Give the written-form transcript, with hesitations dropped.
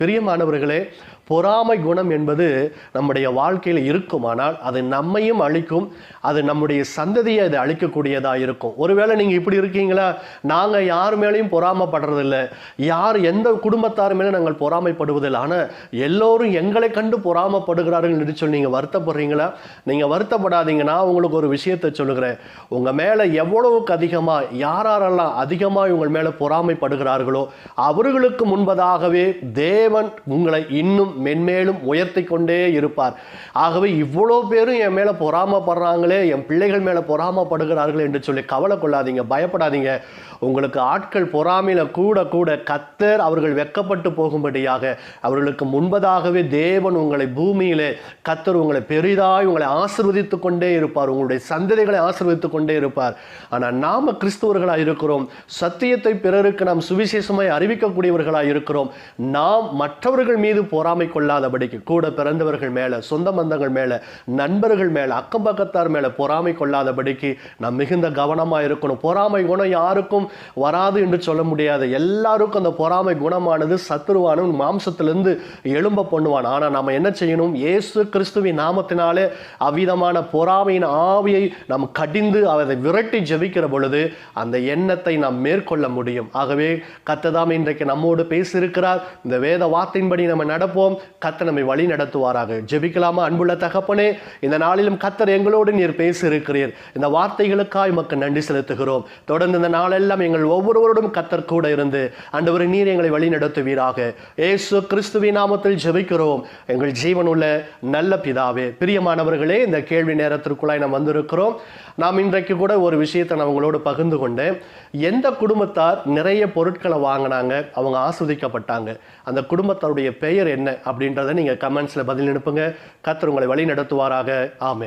பிரியமானவர்களே, பொறாமை குணம் என்பது நம்முடைய வாழ்க்கையில் இருக்குமானால் அது நம்மையும் அழிக்கும், அது நம்முடைய சந்ததியை அது அழிக்கக்கூடியதாக இருக்கும். ஒருவேளை நீங்கள் இப்படி இருக்கீங்களா, நாங்கள் யார் மேலேயும் பொறாமைப்படுறதில்லை, எந்த குடும்பத்தார் மேலே நாங்கள் பொறாமைப்படுவதில்லை, ஆனால் எல்லோரும் எங்களை கண்டு பொறாமைப்படுகிறார்கள் என்று சொல்லி நீங்கள் வருத்தப்படுறீங்களா? நீங்கள் வருத்தப்படாதீங்க. நான் உங்களுக்கு ஒரு விஷயத்தை சொல்லுகிறேன். உங்கள் மேலே எவ்வளவுக்கு அதிகமாக யாரெல்லாம் அதிகமாக உங்கள் மேலே பொறாமைப்படுகிறார்களோ அவர்களுக்கு முன்பதாகவே தேவன் உங்களை இன்னும் மென்மேலும் உயர்த்தி கொண்டே இருப்பார். ஆகவே இவ்வளோ பேரும் என் மேலே பொறாமப்படுறாங்களே, என் பிள்ளைகள் மேலே பொறாமப்படுகிறார்கள் என்று சொல்லி கவலை கொள்ளாதீங்க, பயப்படாதீங்க. உங்களுக்கு ஆட்கள் பொறாமையில கூட கூட கர்த்தர் அவர்கள் வெட்கப்பட்டு போகும்படியாக அவர்களுக்கு முன்பதாகவே தேவன் உங்களை பூமியிலே கர்த்தர் உங்களை பெரிதாய் உங்களை ஆசீர்வதித்து கொண்டே இருப்பார், உங்களுடைய சந்ததிகளை ஆசீர்வதித்து கொண்டே இருப்பார். ஆனால் நாம கிறிஸ்தவர்களாக இருக்கிறோம், சத்தியத்தை பிறருக்கு நாம் சுவிசேஷமாய் அறிவிக்கக்கூடியவர்களாக இருக்கிறோம். நாம் மற்றவர்கள் மீது பொறாமை கொள்ளாதபடிக்கு, கூட பிறந்தவர்கள் மேல, சொந்த பந்தங்கள் மேல, நண்பர்கள் மேல, அக்கம் பக்கத்தார் மேல பொறாமை கொள்ளாதபடிக்கு நாம் மிகுந்த கவனமாக இருக்கணும். பொறாமை குணம் யாருக்கும் வராது என்று சொல்ல முடியாது. எல்லாருக்கும் அந்த பொறாமை குணமானது சத்துருவானும் மாம்சத்திலிருந்து எழும்ப பண்ணுவான். ஆனால் நாம் என்ன செய்யணும்? இயேசு கிறிஸ்துவின் நாமத்தினாலே அவ்விதமான பொறாமையின் ஆவியை நாம் கடிந்து அதை விரட்டி ஜெபிக்கிற பொழுது அந்த எண்ணத்தை நாம் மேற்கொள்ள முடியும். ஆகவே கர்த்தர் இன்றைக்கு நம்மோடு பேசியிருக்கிறார். இந்த வேத வார்த்தையின்படி நம்ம நடப்போம். கர்த்தர் நம்மை வழி நடத்துவாராக. ஜெபிக்கலாமா? அன்புள்ள தகப்பனே, இந்த நாளிலும் கர்த்தர் எங்களோடு நீர் பேசியிருக்கிறீர். இந்த வார்த்தைகளுக்காக உமக்கு நன்றி செலுத்துகிறோம். தொடர்ந்து இந்த நாளெல்லாம் எங்கள் ஒவ்வொருவரோடும் கர்த்தர் கூட இருந்து ஆண்டவரே நீர் எங்களை வழி நடத்துவீராக. இயேசு கிறிஸ்துவின் நாமத்தில் ஜெபிக்கிறோம் எங்கள் ஜீவனுள்ள நல்ல பிதாவே. பிரியமானவர்களே, இந்த கேள்வி நேரத்திற்குள்ளாய் நாம் வந்திருக்கிறோம். நாம் இன்றைக்கு கூட ஒரு விஷயத்தை நான் உங்களோடு பகிர்ந்து கொண்டேன். எந்த குடும்பத்தார் நிறைய பொருட்களை வாங்கினாங்க, அவங்க ஆஸ்வதிக்கப்பட்டாங்க, அந்த குடும்பத்தாருடைய பெயர் என்ன அப்படின்றத நீங்கள் கமெண்ட்ஸில் பதில் அனுப்புங்க. கர்த்தர் உங்களை வழி நடத்துவாராக. ஆமென்.